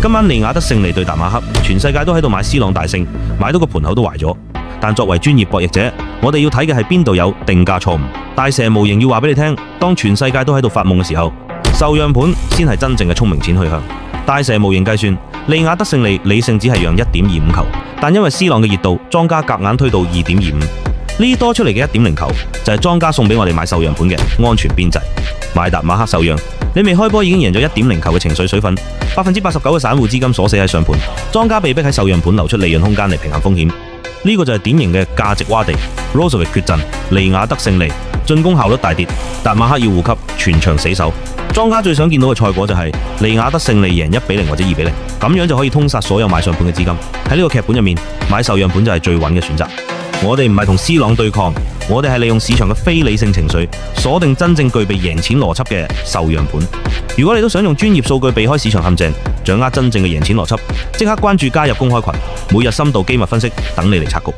今晚利雅得勝利對達馬克，全世界都喺度買 C 朗大勝，買到個盤口都壞咗。但作為專業博弈者，我哋要睇嘅係邊度有定價錯誤。大蛇模型要話俾你聽，當全世界都喺度發夢嘅時候，受讓盤先係真正嘅聰明錢去向。大蛇模型計算，利雅得勝利理性只係讓1.25球，但因為 C 朗嘅熱度，莊家夾硬推到2.25。呢多出嚟嘅1.0球就係莊家送俾我哋買受讓盤嘅安全邊際。買達馬克受讓，你未開波已經贏咗1.0球嘅情緒水分，89%嘅散戶資金鎖死喺上盤，莊家被逼喺受讓盤留出利潤空間嚟平衡風險。呢個就係典型嘅價值窪地。Rozovic 缺陣，利雅得勝利進攻效率大跌，達馬克要護級，全場死守。莊家最想見到嘅賽果就係利雅得勝利贏1-0或者2-0，咁樣就可以通殺所有買上盤嘅資金。喺呢個劇本入面，買受讓盤就係最穩嘅選擇。我哋唔係同 C 朗對抗，我哋係利用市場嘅非理性情緒，鎖定真正具備贏錢邏輯嘅受讓盤。如果你都想用專業數據避開市場陷阱，掌握真正嘅贏錢邏輯，即刻關注加入公開群，每日深度機密分析等你嚟拆局。